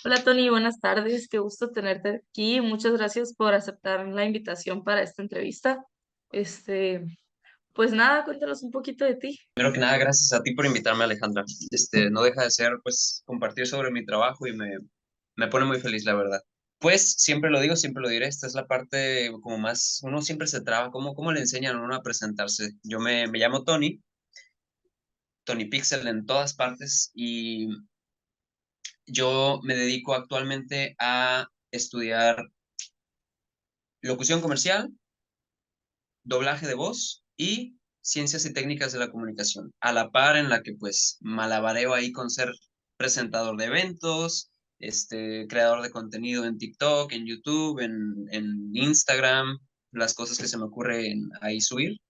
Hola Tony, buenas tardes, qué gusto tenerte aquí. Muchas gracias por aceptar la invitación para esta entrevista. Este, pues nada, cuéntanos un poquito de ti. Primero que nada, gracias a ti por invitarme, Alejandra. No deja de ser, pues, compartir sobre mi trabajo y me pone muy feliz, la verdad. Pues, siempre lo digo, siempre lo diré, esta es la parte como más, uno siempre se traba, ¿cómo le enseñan a uno a presentarse? Yo me llamo Tony, Tony Pixel en todas partes, y yo me dedico actualmente a estudiar locución comercial, doblaje de voz y ciencias y técnicas de la comunicación, a la par en la que pues malabareo ahí con ser presentador de eventos, creador de contenido en TikTok, en YouTube, en Instagram, las cosas que se me ocurren ahí subir.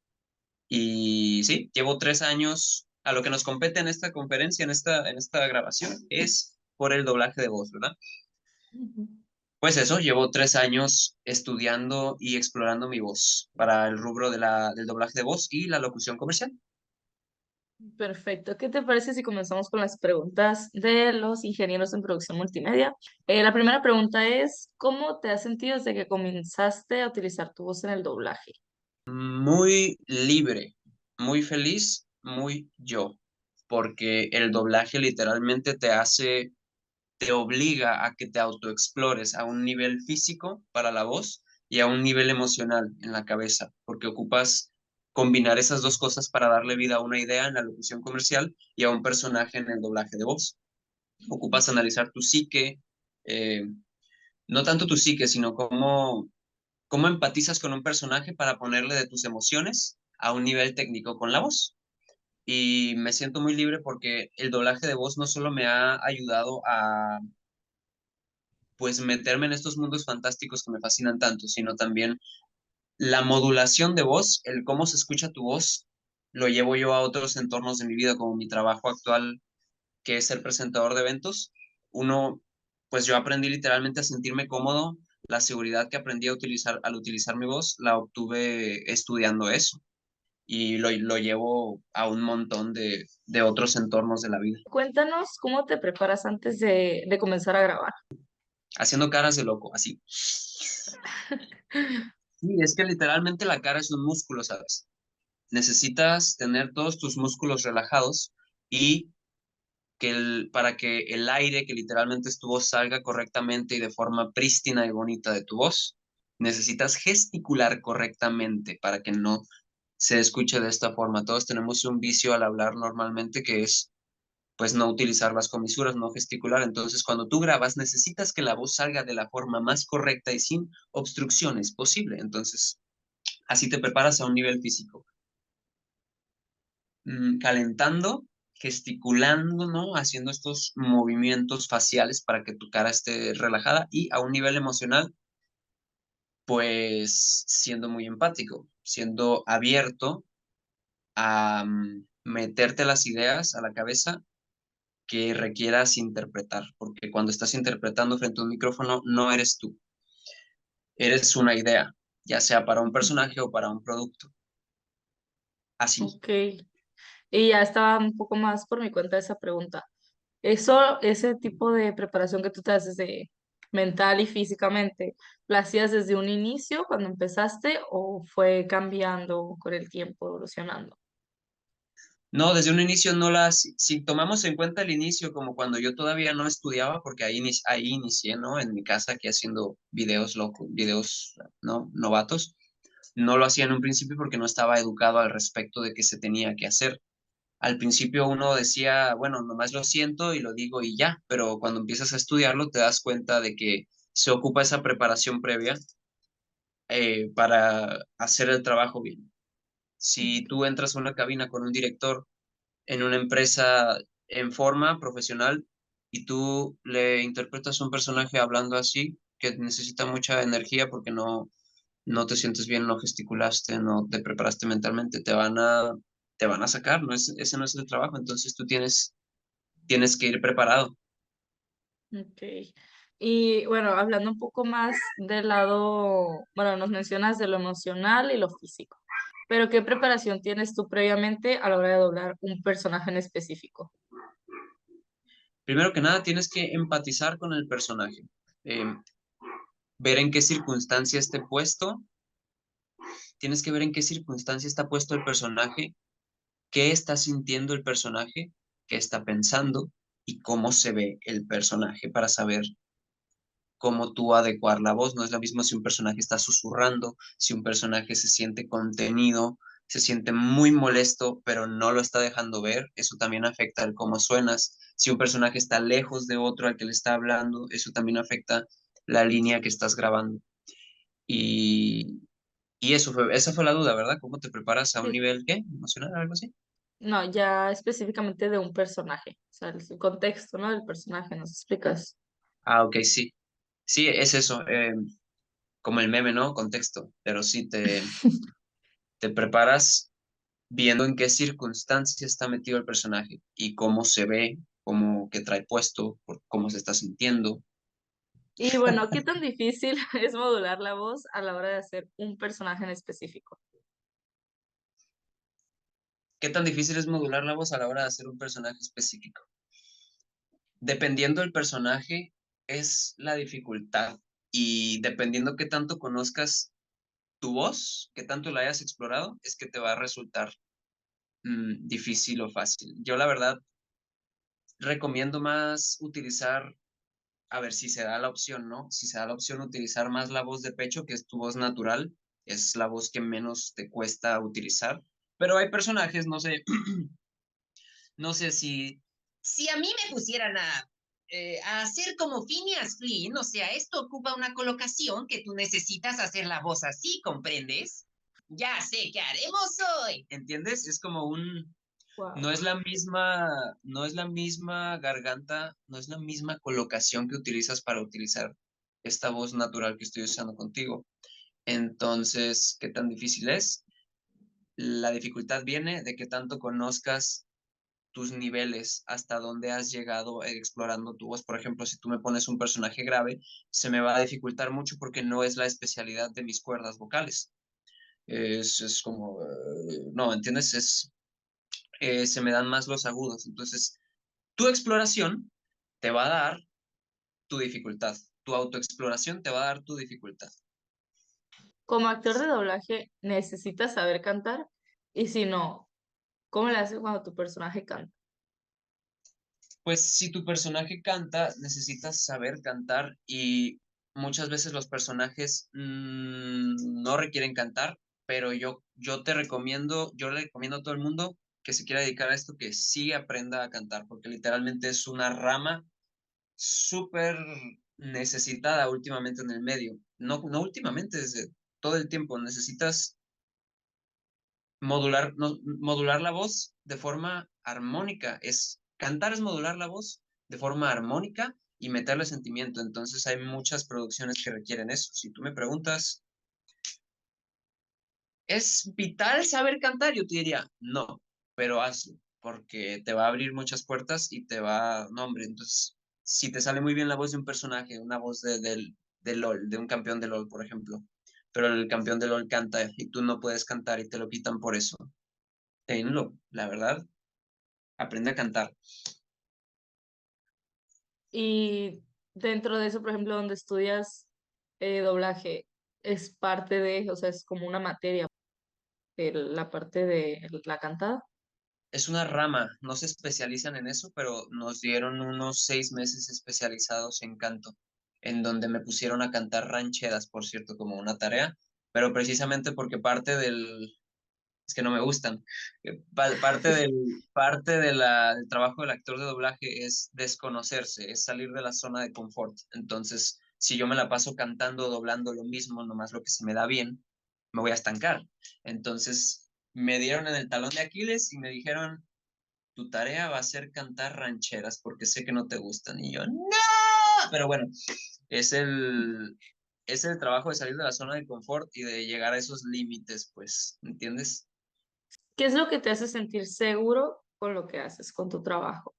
Y sí, llevo 3 años, a lo que nos compete en esta conferencia, en esta grabación, es por el doblaje de voz, ¿verdad? Ujú. Pues eso, llevo 3 años estudiando y explorando mi voz para el rubro del doblaje de voz y la locución comercial. Perfecto, ¿qué te parece si comenzamos con las preguntas de los ingenieros en producción multimedia? La primera pregunta es, ¿cómo te has sentido desde que comenzaste a utilizar tu voz en el doblaje? Muy libre, muy feliz, muy yo, porque el doblaje literalmente te obliga a que te autoexplores a un nivel físico para la voz y a un nivel emocional en la cabeza, porque ocupas combinar esas dos cosas para darle vida a una idea en la locución comercial y a un personaje en el doblaje de voz. Ocupas analizar tu psique, eh, no tanto tu psique, sino cómo empatizas con un personaje para ponerle de tus emociones a un nivel técnico con la voz. Y me siento muy libre porque el doblaje de voz no solo me ha ayudado a pues meterme en estos mundos fantásticos que me fascinan tanto, sino también la modulación de voz, el cómo se escucha tu voz, lo llevo yo a otros entornos de mi vida, como mi trabajo actual, que es ser presentador de eventos. Pues yo aprendí literalmente a sentirme cómodo. La seguridad que aprendí a utilizar al utilizar mi voz la obtuve estudiando eso y lo llevo a un montón de otros entornos de la vida. Cuéntanos cómo te preparas antes de comenzar a grabar. Haciendo caras de loco, así. Sí, es que literalmente la cara es un músculo, ¿sabes? Necesitas tener todos tus músculos relajados y para que el aire, que literalmente es tu voz, salga correctamente y de forma prístina y bonita de tu voz, necesitas gesticular correctamente para que no se escuche de esta forma. Todos tenemos un vicio al hablar normalmente que es pues no utilizar las comisuras, no gesticular. Entonces, cuando tú grabas, necesitas que la voz salga de la forma más correcta y sin obstrucciones posible. Entonces, así te preparas a un nivel físico. Calentando, gesticulando, ¿no? Haciendo estos movimientos faciales para que tu cara esté relajada y a un nivel emocional, pues siendo muy empático, siendo abierto a meterte las ideas a la cabeza que requieras interpretar, porque cuando estás interpretando frente a un micrófono no eres tú, eres una idea, ya sea para un personaje o para un producto. Así. Ok, y ya estaba un poco más por mi cuenta esa pregunta. Eso, ese tipo de preparación que tú te haces de mental y físicamente, ¿lo hacías desde un inicio cuando empezaste o fue cambiando con el tiempo, evolucionando? No, desde un inicio no si tomamos en cuenta el inicio como cuando yo todavía no estudiaba, porque ahí inicié, ¿no? En mi casa aquí haciendo videos locos, videos, ¿no? Novatos. No lo hacía en un principio porque no estaba educado al respecto de qué se tenía que hacer. Al principio uno decía, bueno, nomás lo siento y lo digo y ya, pero cuando empiezas a estudiarlo te das cuenta de que se ocupa esa preparación previa para hacer el trabajo bien. Si tú entras a una cabina con un director en una empresa en forma profesional y tú le interpretas un personaje hablando así, que necesita mucha energía porque no te sientes bien, no gesticulaste, no te preparaste mentalmente, te van a sacar, ese no es el trabajo, entonces tú tienes que ir preparado. Ok. Y bueno, hablando un poco más del lado, bueno, nos mencionas de lo emocional y lo físico, pero ¿qué preparación tienes tú previamente a la hora de doblar un personaje en específico? Primero que nada, tienes que empatizar con el personaje, ver en qué circunstancia esté puesto, tienes que ver en qué circunstancia está puesto el personaje, qué está sintiendo el personaje, qué está pensando y cómo se ve el personaje para saber cómo tú adecuar la voz. No es lo mismo si un personaje está susurrando, si un personaje se siente contenido, se siente muy molesto, pero no lo está dejando ver, eso también afecta el cómo suenas. Si un personaje está lejos de otro al que le está hablando, eso también afecta la línea que estás grabando. Y, esa fue la duda, ¿verdad? ¿Cómo te preparas a un Sí. nivel, qué? ¿Emocional, algo así? No, ya específicamente de un personaje, o sea, el contexto, ¿no? Del personaje, ¿nos explicas? Ah, ok, sí. Sí, es eso, como el meme, ¿no? Contexto, pero sí te preparas viendo en qué circunstancia está metido el personaje y cómo se ve, cómo que trae puesto, cómo se está sintiendo. Y bueno, ¿qué tan difícil es modular la voz a la hora de hacer un personaje en específico? ¿Qué tan difícil es modular la voz a la hora de hacer un personaje específico? Dependiendo del personaje, es la dificultad y dependiendo qué tanto conozcas tu voz, qué tanto la hayas explorado, es que te va a resultar difícil o fácil. Yo la verdad recomiendo más utilizar, a ver si se da la opción, ¿no? Si se da la opción utilizar más la voz de pecho, que es tu voz natural, es la voz que menos te cuesta utilizar. Pero hay personajes, no sé, no sé si a mí me pusieran a hacer como Phineas Flynn, o sea, esto ocupa una colocación que tú necesitas hacer la voz así, ¿comprendes? Ya sé qué haremos hoy. ¿Entiendes? Es como no Wow. es la misma, no es la misma garganta, no es la misma colocación que utilizas para utilizar esta voz natural que estoy usando contigo. Entonces, ¿qué tan difícil es? La dificultad viene de que tanto conozcas tus niveles, hasta dónde has llegado explorando tu voz. Por ejemplo, si tú me pones un personaje grave, se me va a dificultar mucho porque no es la especialidad de mis cuerdas vocales. Es como, no, ¿entiendes? Se me dan más los agudos. Entonces, tu exploración te va a dar tu dificultad. Tu autoexploración te va a dar tu dificultad. Como actor de doblaje, necesitas saber cantar y si no, ¿cómo le haces cuando tu personaje canta? Pues si tu personaje canta, necesitas saber cantar y muchas veces los personajes no requieren cantar, pero yo te recomiendo, yo le recomiendo a todo el mundo que se quiera dedicar a esto que sí aprenda a cantar, porque literalmente es una rama súper necesitada últimamente en el medio. No, no últimamente, desde todo el tiempo. Necesitas modular, modular la voz de forma armónica. Cantar es modular la voz de forma armónica y meterle sentimiento. Entonces hay muchas producciones que requieren eso. Si tú me preguntas, ¿es vital saber cantar? Yo te diría, no, pero hazlo, porque te va a abrir muchas puertas y te va, no, hombre, entonces, si te sale muy bien la voz de un personaje, una voz de LOL, de un campeón de LOL, por ejemplo, pero el campeón de LOL canta y tú no puedes cantar y te lo quitan por eso, tenlo, la verdad, aprende a cantar. Y dentro de eso, por ejemplo, donde estudias doblaje, es parte de, o sea, es como una materia, la parte de la cantada. Es una rama, no se especializan en eso, pero nos dieron unos 6 meses especializados en canto, en donde me pusieron a cantar rancheras, por cierto, como una tarea, pero precisamente porque es que no me gustan, parte del trabajo del actor de doblaje es desconocerse, es salir de la zona de confort. Entonces, si yo me la paso cantando, doblando lo mismo, nomás lo que se me da bien, me voy a estancar. Entonces, me dieron en el talón de Aquiles y me dijeron, tu tarea va a ser cantar rancheras porque sé que no te gustan. Y yo, no, pero bueno, es el, es el trabajo de salir de la zona de confort y de llegar a esos límites, pues, ¿entiendes? ¿Qué es lo que te hace sentir seguro con lo que haces, con tu trabajo?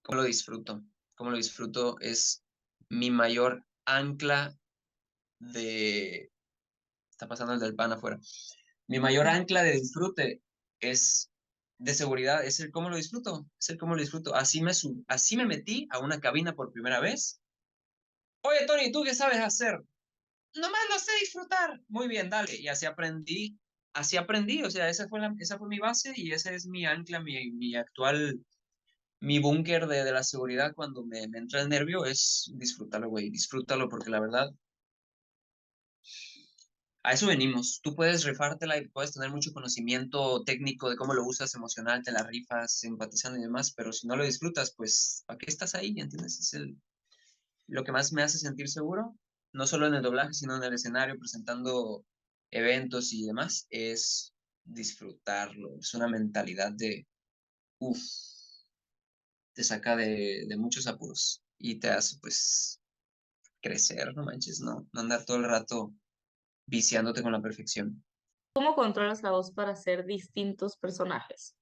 ¿Cómo lo disfruto? ¿Cómo lo disfruto? Es mi mayor ancla de... Está pasando el del pan afuera. Mi mayor ancla de disfrute es de seguridad, es el cómo lo disfruto, es el cómo lo disfruto. Así me metí a una cabina por primera vez. Oye, Tony, ¿tú qué sabes hacer? Nomás lo sé disfrutar. Muy bien, dale. Y así aprendí, o sea, esa fue mi base y ese es mi ancla, mi actual, mi búnker de la seguridad cuando me entra el nervio es disfrútalo, güey, disfrútalo porque la verdad, a eso venimos. Tú puedes rifártela y puedes tener mucho conocimiento técnico de cómo lo usas emocional, te la rifas, empatizando y demás, pero si no lo disfrutas, pues, ¿para qué estás ahí? ¿Entiendes? Lo que más me hace sentir seguro, no solo en el doblaje, sino en el escenario, presentando eventos y demás, es disfrutarlo. Es una mentalidad de, uff, te saca de muchos apuros y te hace, pues, crecer, no manches, no andar todo el rato viciándote con la perfección, ¿Cómo controlas la voz para hacer distintos personajes?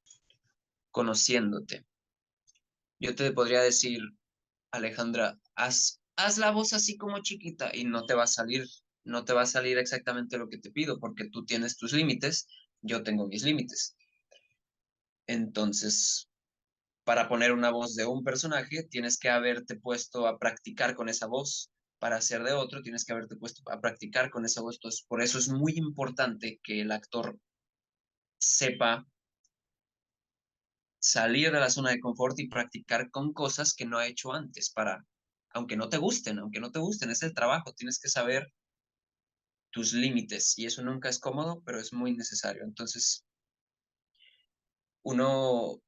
conociéndote. Yo te podría decir, Alejandra, haz la voz así como chiquita y no te va a salir exactamente lo que te pido porque tú tienes tus límites, yo tengo mis límites. Entonces, para poner una voz de un personaje, tienes que haberte puesto a practicar con esa voz. Para hacer de otro, tienes que haberte puesto a practicar con esa voz. Entonces, por eso es muy importante que el actor sepa salir de la zona de confort y practicar con cosas que no ha hecho antes para, aunque no te gusten, es el trabajo, tienes que saber tus límites y eso nunca es cómodo, pero es muy necesario. Entonces, uno,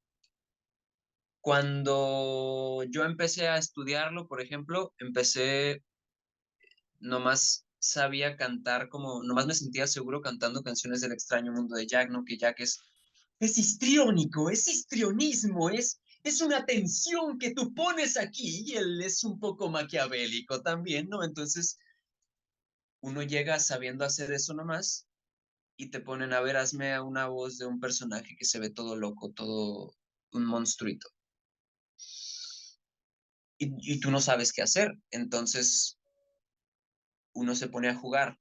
cuando yo empecé a estudiarlo, por ejemplo, nomás sabía cantar como, nomás me sentía seguro cantando canciones del extraño mundo de Jack, ¿no? Que Jack es histriónico, es histrionismo, es una tensión que tú pones aquí y él es un poco maquiavélico también, ¿no? Entonces, uno llega sabiendo hacer eso nomás y te ponen a ver, hazme a una voz de un personaje que se ve todo loco, todo un monstruito. Y tú no sabes qué hacer. Entonces uno se pone a jugar.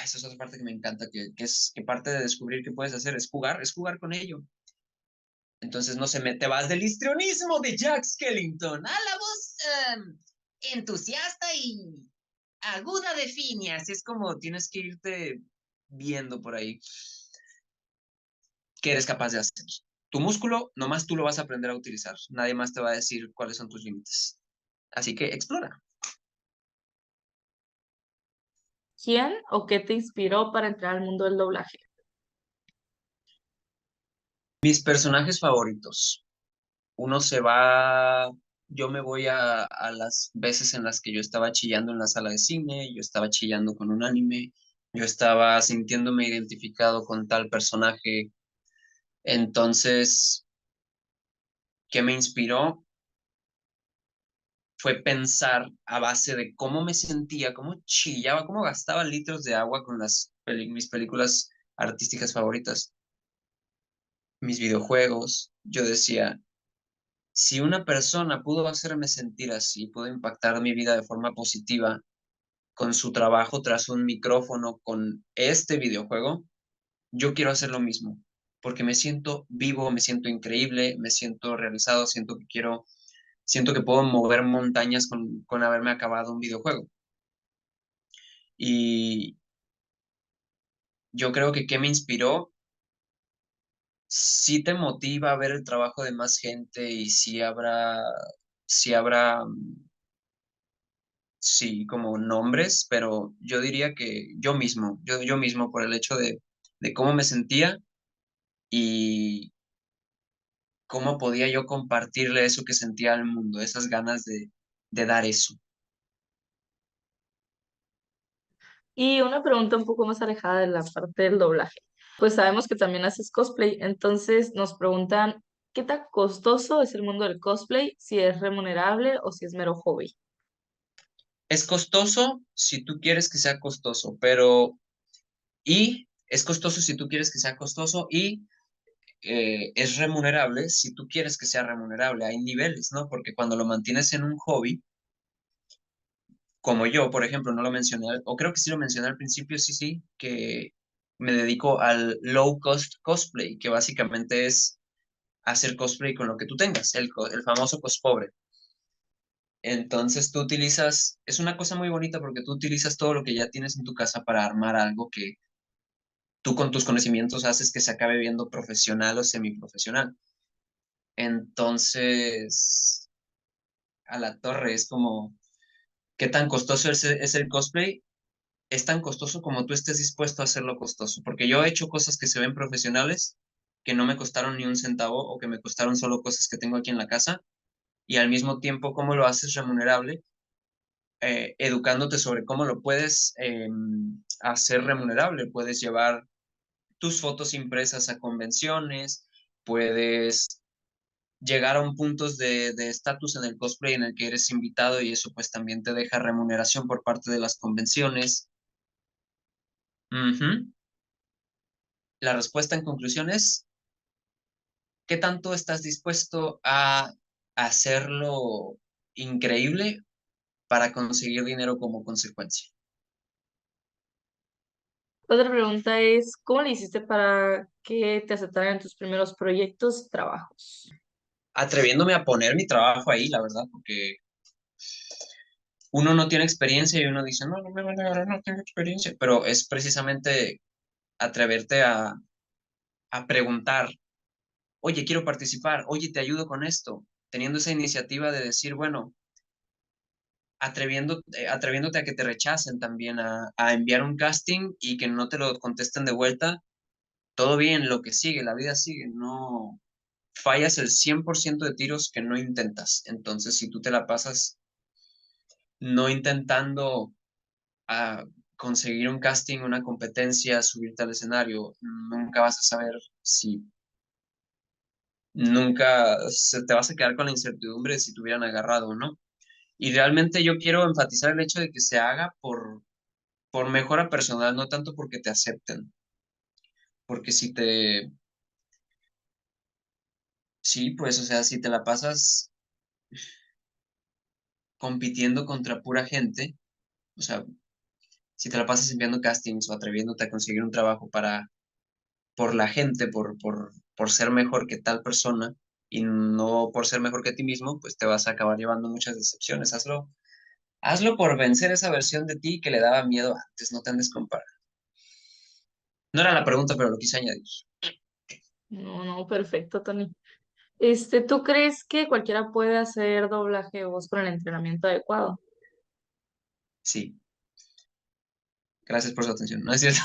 Esa es otra parte que me encanta, que parte de descubrir qué puedes hacer es jugar con ello. Entonces, no se me, te vas del histrionismo de Jack Skellington a la voz entusiasta y aguda de Phineas. Es como tienes que irte viendo por ahí qué eres capaz de hacer. Tu músculo, nomás tú lo vas a aprender a utilizar. Nadie más te va a decir cuáles son tus límites. Así que explora. ¿Quién o qué te inspiró para entrar al mundo del doblaje? Mis personajes favoritos. Uno se va, yo me voy a las veces en las que yo estaba chillando en la sala de cine, yo estaba chillando con un anime, yo estaba sintiéndome identificado con tal personaje. Entonces, ¿qué me inspiró? Fue pensar a base de cómo me sentía, cómo chillaba, cómo gastaba litros de agua con mis películas artísticas favoritas, mis videojuegos. Yo decía, si una persona pudo hacerme sentir así, pudo impactar mi vida de forma positiva con su trabajo tras un micrófono con este videojuego, yo quiero hacer lo mismo, porque me siento vivo, me siento increíble, me siento realizado, siento que puedo mover montañas con haberme acabado un videojuego. Y yo creo que qué me inspiró, sí te motiva a ver el trabajo de más gente y sí habrá, sí, como nombres, pero yo diría que yo mismo por el hecho de cómo me sentía y cómo podía yo compartirle eso que sentía al mundo, esas ganas de dar eso. Y una pregunta un poco más alejada de la parte del doblaje. Pues sabemos que también haces cosplay, entonces nos preguntan, ¿qué tan costoso es el mundo del cosplay? Si es remunerable o si es mero hobby. Es costoso si tú quieres que sea costoso, pero y es costoso si tú quieres que sea costoso y es remunerable si tú quieres que sea remunerable. Hay niveles, ¿no? Porque cuando lo mantienes en un hobby, como yo, por ejemplo, no lo mencioné, o creo que sí lo mencioné al principio, sí, sí, que me dedico al low cost cosplay, que básicamente es hacer cosplay con lo que tú tengas, el famoso cos pobre. Entonces tú utilizas, es una cosa muy bonita porque tú utilizas todo lo que ya tienes en tu casa para armar algo que tú con tus conocimientos haces que se acabe viendo profesional o semiprofesional. Entonces, a la torre es como, ¿qué tan costoso es el cosplay? Es tan costoso como tú estés dispuesto a hacerlo costoso, porque yo he hecho cosas que se ven profesionales, que no me costaron ni un centavo o que me costaron solo cosas que tengo aquí en la casa, y al mismo tiempo cómo lo haces remunerable, educándote sobre cómo lo puedes hacer remunerable. Puedes llevar tus fotos impresas a convenciones, puedes llegar a un punto de estatus en el cosplay en el que eres invitado y eso pues también te deja remuneración por parte de las convenciones. Ujú. La respuesta en conclusión es, ¿qué tanto estás dispuesto a hacerlo increíble para conseguir dinero como consecuencia? Otra pregunta es, ¿cómo le hiciste para que te aceptaran en tus primeros proyectos y trabajos? Atreviéndome a poner mi trabajo ahí, la verdad, porque uno no tiene experiencia y uno dice, no, no me van a agarrar, no tengo experiencia, pero es precisamente atreverte a preguntar, oye, quiero participar, oye, te ayudo con esto, teniendo esa iniciativa de decir, bueno, atreviéndote a que te rechacen también, a enviar un casting y que no te lo contesten de vuelta, todo bien, lo que sigue, la vida sigue, no fallas el 100% de tiros que no intentas. Entonces, si tú te la pasas no intentando a conseguir un casting, una competencia, subirte al escenario, nunca vas a saber si, nunca se te vas a quedar con la incertidumbre de si te hubieran agarrado o no. Y realmente yo quiero enfatizar el hecho de que se haga por mejora personal, no tanto porque te acepten. Porque sí, pues, o sea, si te la pasas compitiendo contra pura gente, o sea, si te la pasas enviando castings o atreviéndote a conseguir un trabajo por la gente, por ser mejor que tal persona y no por ser mejor que ti mismo, pues te vas a acabar llevando muchas decepciones. Hazlo por vencer esa versión de ti que le daba miedo antes, no te andes comparando. No era la pregunta, pero lo quise añadir. No, no, perfecto, Tony. ¿Tú crees que cualquiera puede hacer doblaje de voz con el entrenamiento adecuado? Sí, gracias por su atención. ¿No es cierto?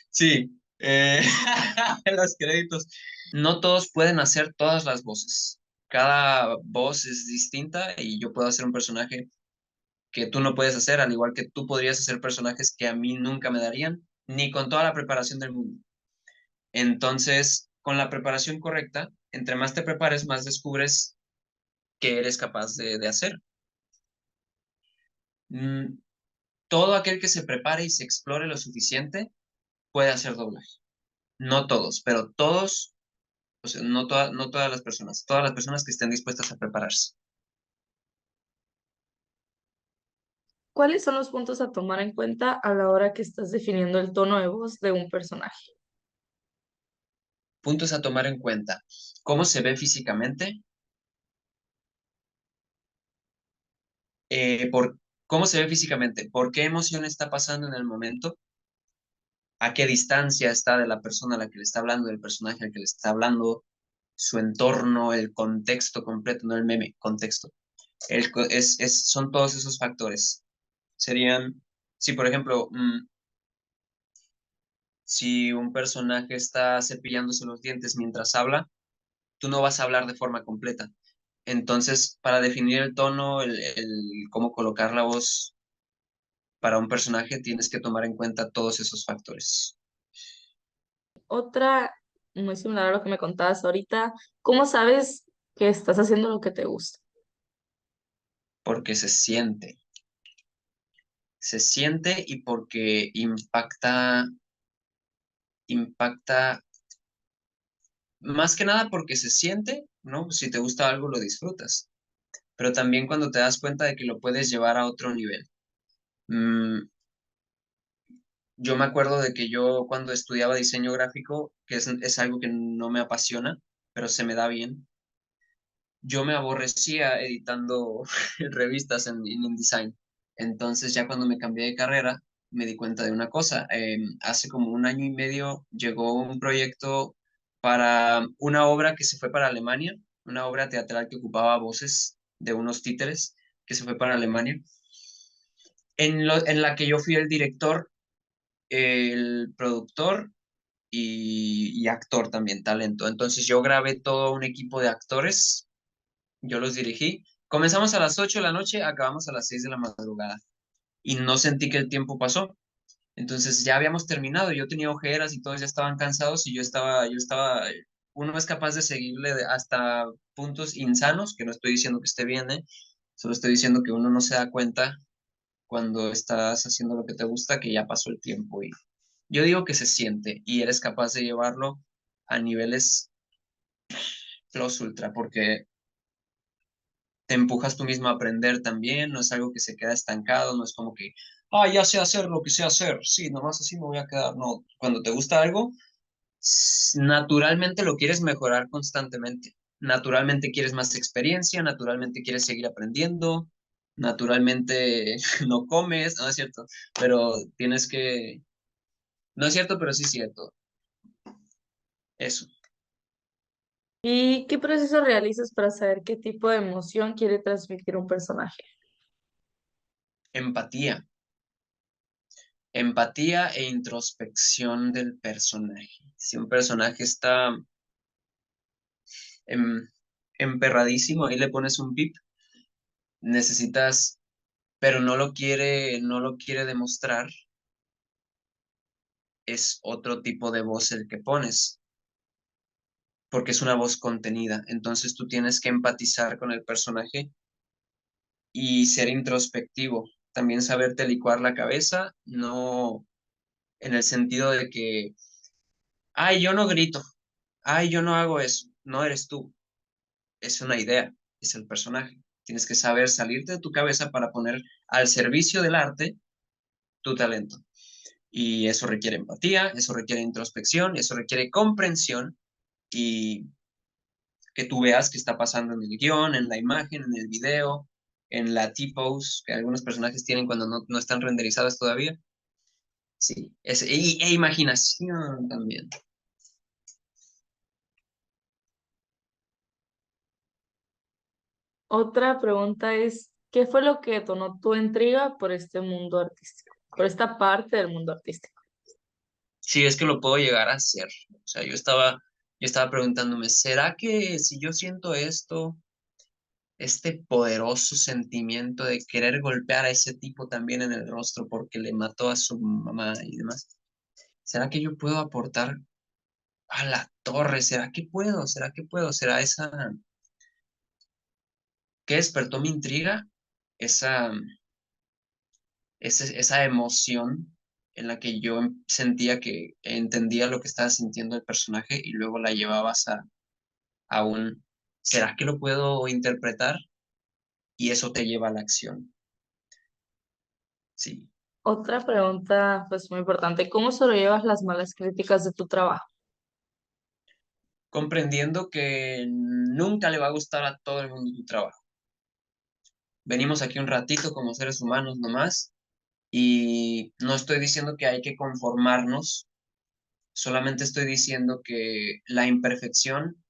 Sí, los créditos. No todos pueden hacer todas las voces. Cada voz es distinta y yo puedo hacer un personaje que tú no puedes hacer, al igual que tú podrías hacer personajes que a mí nunca me darían, ni con toda la preparación del mundo. Entonces, con la preparación correcta, entre más te prepares, más descubres que eres capaz de hacer. Mm, todo aquel que se prepare y se explore lo suficiente puede hacer doblaje. No todos, pero todos, o sea, no todas las personas que estén dispuestas a prepararse. ¿Cuáles son los puntos a tomar en cuenta a la hora que estás definiendo el tono de voz de un personaje? Puntos a tomar en cuenta. ¿Cómo se ve físicamente? Por, ¿Cómo se ve físicamente? ¿Por qué emoción está pasando en el momento? ¿A qué distancia está de la persona a la que le está hablando, del personaje al que le está hablando? Su entorno, el contexto completo, no el meme, contexto. Son todos esos factores. Serían, si por ejemplo, si un personaje está cepillándose los dientes mientras habla, tú no vas a hablar de forma completa. Entonces, para definir el tono, cómo colocar la voz para un personaje, tienes que tomar en cuenta todos esos factores. Otra, muy similar a lo que me contabas ahorita, ¿cómo sabes que estás haciendo lo que te gusta? Porque se siente y porque impacta, más que nada porque se siente, ¿no? Si te gusta algo, lo disfrutas, pero también cuando te das cuenta de que lo puedes llevar a otro nivel. Mm, Yo me acuerdo de que yo cuando estudiaba diseño gráfico, que es algo que no me apasiona, pero se me da bien, yo me aborrecía editando revistas en InDesign. Entonces ya cuando me cambié de carrera, me di cuenta de una cosa. Hace como un año y medio llegó un proyecto para una obra que se fue para Alemania, una obra teatral que ocupaba voces de unos títeres que se fue para Alemania, en la que yo fui el director, el productor y actor también, talento. Entonces yo grabé todo un equipo de actores, yo los dirigí. Comenzamos a las 8 de la noche, acabamos a las 6 de la madrugada y no sentí que el tiempo pasó. Entonces ya habíamos terminado, yo tenía ojeras y todos ya estaban cansados y uno es capaz de seguirle hasta puntos insanos, que no estoy diciendo que esté bien, ¿eh? Solo estoy diciendo que uno no se da cuenta cuando estás haciendo lo que te gusta, que ya pasó el tiempo y yo digo que se siente y eres capaz de llevarlo a niveles plus ultra, porque te empujas tú mismo a aprender también, no es algo que se queda estancado, no es como que, ya sé hacer lo que sé hacer, sí, nomás así me voy a quedar, no, cuando te gusta algo, naturalmente lo quieres mejorar constantemente, naturalmente quieres más experiencia, naturalmente quieres seguir aprendiendo, naturalmente no comes, no es cierto, pero no es cierto, pero sí es cierto, eso, ¿Y qué proceso realizas para saber qué tipo de emoción quiere transmitir un personaje? empatía. Empatía e introspección del personaje. Si un personaje está em- emperradísimo, ahí le pones un pip, necesitas, pero no lo quiere demostrar, es otro tipo de voz el que pones, porque es una voz contenida. Entonces tú tienes que empatizar con el personaje y ser introspectivo. También saberte licuar la cabeza, no en el sentido de que, ay, yo no grito, ay, yo no hago eso, no eres tú. Es una idea, es el personaje. Tienes que saber salirte de tu cabeza para poner al servicio del arte tu talento. Y eso requiere empatía, eso requiere introspección, eso requiere comprensión y que tú veas qué está pasando en el guión, en la imagen, en el video, en la T-pose que algunos personajes tienen cuando no están renderizadas todavía. Sí, e imaginación también. Otra pregunta es, ¿qué fue lo que detonó tu intriga por este mundo artístico, por esta parte del mundo artístico? Sí, es que lo puedo llegar a hacer. O sea, yo estaba preguntándome, ¿será que si yo siento esto, este poderoso sentimiento de querer golpear a ese tipo también en el rostro porque le mató a su mamá y demás, ¿será que yo puedo aportar a la torre? ¿Será que puedo? ¿Será que puedo? ¿Será que despertó mi intriga? Esa, esa emoción en la que yo sentía que entendía lo que estaba sintiendo el personaje y luego la llevabas a un, ¿será que lo puedo interpretar? Y eso te lleva a la acción. Sí. Otra pregunta, pues muy importante, ¿cómo sobrellevas las malas críticas de tu trabajo? Comprendiendo que nunca le va a gustar a todo el mundo tu trabajo. Venimos aquí un ratito como seres humanos nomás y no estoy diciendo que hay que conformarnos, solamente estoy diciendo que la imperfección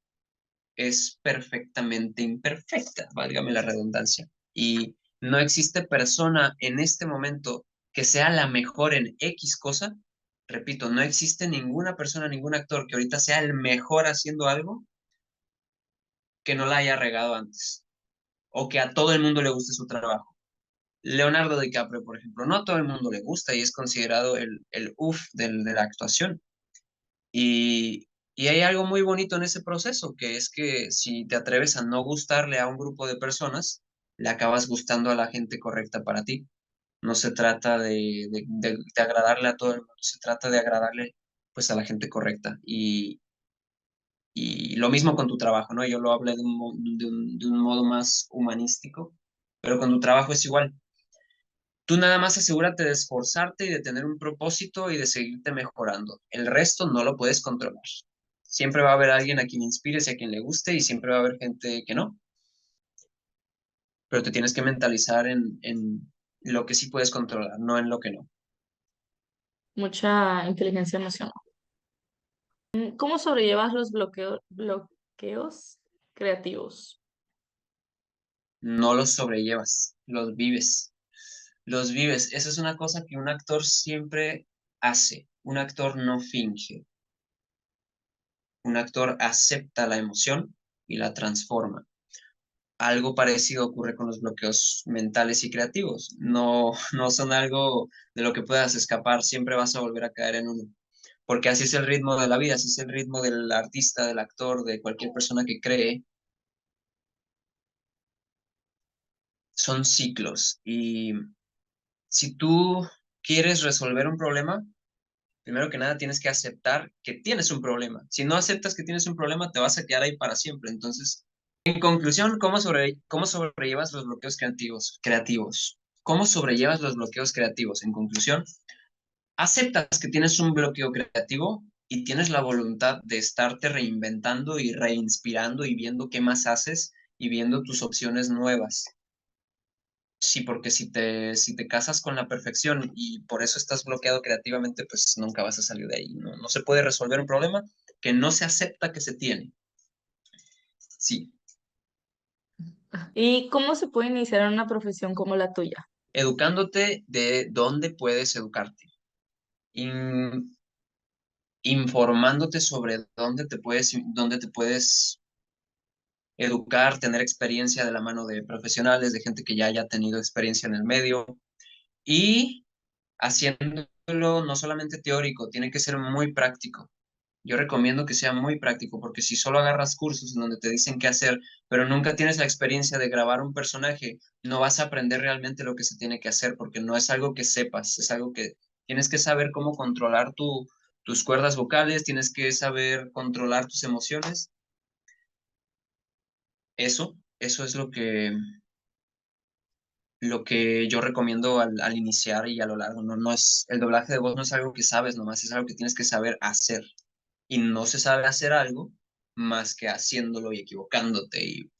es perfectamente imperfecta, válgame la redundancia. Y no existe persona en este momento que sea la mejor en X cosa. Repito, no existe ninguna persona, ningún actor que ahorita sea el mejor haciendo algo que no la haya regado antes o que a todo el mundo le guste su trabajo. Leonardo DiCaprio, por ejemplo, no a todo el mundo le gusta y es considerado el uff de la actuación. Y hay algo muy bonito en ese proceso, que es que si te atreves a no gustarle a un grupo de personas, le acabas gustando a la gente correcta para ti. No se trata de agradarle a todo el mundo, se trata de agradarle pues a la gente correcta. Y lo mismo con tu trabajo, ¿no? Yo lo hablé de un modo más humanístico, pero con tu trabajo es igual. Tú nada más asegúrate de esforzarte y de tener un propósito y de seguirte mejorando. El resto no lo puedes controlar. Siempre va a haber alguien a quien inspires y a quien le guste y siempre va a haber gente que no, pero te tienes que mentalizar en lo que sí puedes controlar, no en lo que no. Mucha inteligencia emocional. ¿Cómo sobrellevas los bloqueos creativos? No los sobrellevas, los vives. Los vives. Esa es una cosa que un actor siempre hace. Un actor no finge. Un actor acepta la emoción y la transforma. Algo parecido ocurre con los bloqueos mentales y creativos. No, no son algo de lo que puedas escapar, siempre vas a volver a caer en uno. Porque así es el ritmo de la vida, así es el ritmo del artista, del actor, de cualquier persona que cree. Son ciclos. Y si tú quieres resolver un problema, primero que nada tienes que aceptar que tienes un problema. Si no aceptas que tienes un problema, te vas a quedar ahí para siempre. Entonces, en conclusión, cómo sobrellevas los bloqueos creativos? ¿Cómo sobrellevas los bloqueos creativos? En conclusión, aceptas que tienes un bloqueo creativo y tienes la voluntad de estarte reinventando y reinspirando y viendo qué más haces y viendo tus opciones nuevas. Sí, porque si te casas con la perfección y por eso estás bloqueado creativamente, pues nunca vas a salir de ahí. No, no se puede resolver un problema que no se acepta que se tiene. Sí, ¿Y cómo se puede iniciar en una profesión como la tuya? educándote de dónde puedes educarte, In- informándote sobre dónde te puedes educar, tener experiencia de la mano de profesionales, de gente que ya haya tenido experiencia en el medio y haciéndolo no solamente teórico, tiene que ser muy práctico. Yo recomiendo que sea muy práctico, porque si solo agarras cursos en donde te dicen qué hacer, pero nunca tienes la experiencia de grabar un personaje, no vas a aprender realmente lo que se tiene que hacer, porque no es algo que sepas, es algo que tienes que saber cómo controlar tus cuerdas vocales, tienes que saber controlar tus emociones. Eso es lo que yo recomiendo al iniciar y a lo largo. No, no es, el doblaje de voz no es algo que sabes nomás, es algo que tienes que saber hacer. Y no se sabe hacer algo más que haciéndolo y equivocándote. Y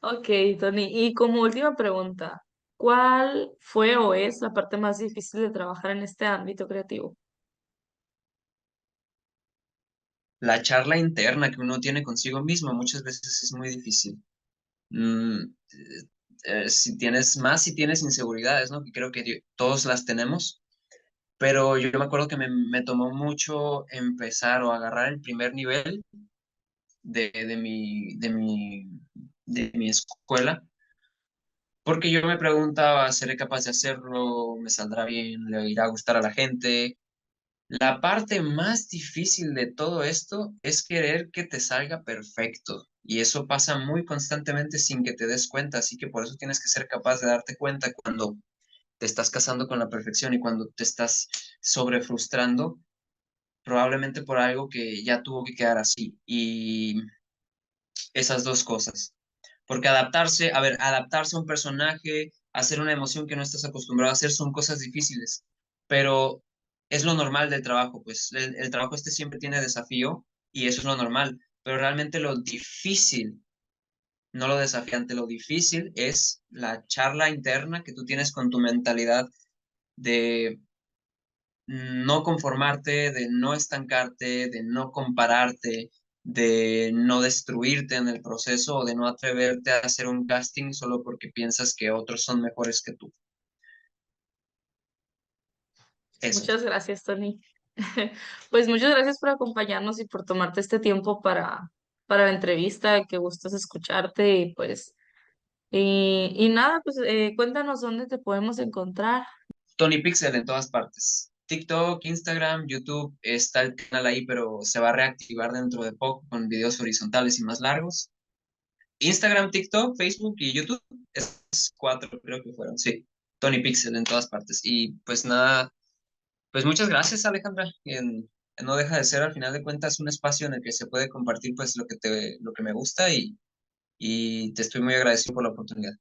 Ok, Tony. Y como última pregunta, ¿cuál fue o es la parte más difícil de trabajar en este ámbito creativo? la charla interna que uno tiene consigo mismo muchas veces es muy difícil. Mm, si tienes más, si tienes inseguridades, ¿no? Que creo que todos las tenemos, pero yo me acuerdo que me tomó mucho empezar o agarrar el primer nivel de, de mi, de mi, de mi escuela, porque yo me preguntaba, ¿seré capaz de hacerlo? ¿Me saldrá bien? ¿Le irá a gustar a la gente? La parte más difícil de todo esto es querer que te salga perfecto. Y eso pasa muy constantemente sin que te des cuenta. Así que por eso tienes que ser capaz de darte cuenta cuando te estás casando con la perfección y cuando te estás sobrefrustrando, probablemente por algo que ya tuvo que quedar así. Y esas dos cosas. Porque adaptarse, a ver, adaptarse a un personaje, hacer una emoción que no estás acostumbrado a hacer son cosas difíciles, pero es lo normal del trabajo, pues el trabajo este siempre tiene desafío y eso es lo normal, pero realmente lo difícil, no lo desafiante, lo difícil es la charla interna que tú tienes con tu mentalidad de no conformarte, de no estancarte, de no compararte, de no destruirte en el proceso o de no atreverte a hacer un casting solo porque piensas que otros son mejores que tú. Eso. Muchas gracias, Tony. Pues muchas gracias por acompañarnos y por tomarte este tiempo para la entrevista. Qué gustos escucharte y pues, y nada, pues cuéntanos dónde te podemos encontrar. Tony Pixel en todas partes. TikTok, Instagram, YouTube, está el canal ahí, pero se va a reactivar dentro de poco con videos horizontales y más largos. Instagram, TikTok, Facebook y YouTube, esas cuatro creo que fueron, sí. Tony Pixel en todas partes. Y pues nada, pues muchas gracias, Alejandra. No deja de ser, al final de cuentas, un espacio en el que se puede compartir pues lo que me gusta y te estoy muy agradecido por la oportunidad.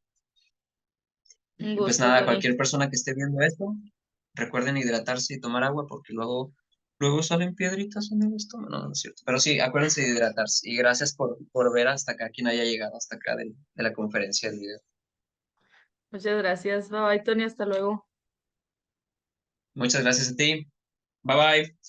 Un Y pues gusto, nada, Tony. cualquier persona que esté viendo esto, recuerden hidratarse y tomar agua porque luego salen piedritas en el estómago. No, no es cierto. Pero sí, acuérdense de hidratarse. Y gracias por ver hasta acá, quien haya llegado hasta acá de la conferencia del video. Muchas gracias. Bye bye, Tony. Hasta luego. Muchas gracias a ti. Bye bye.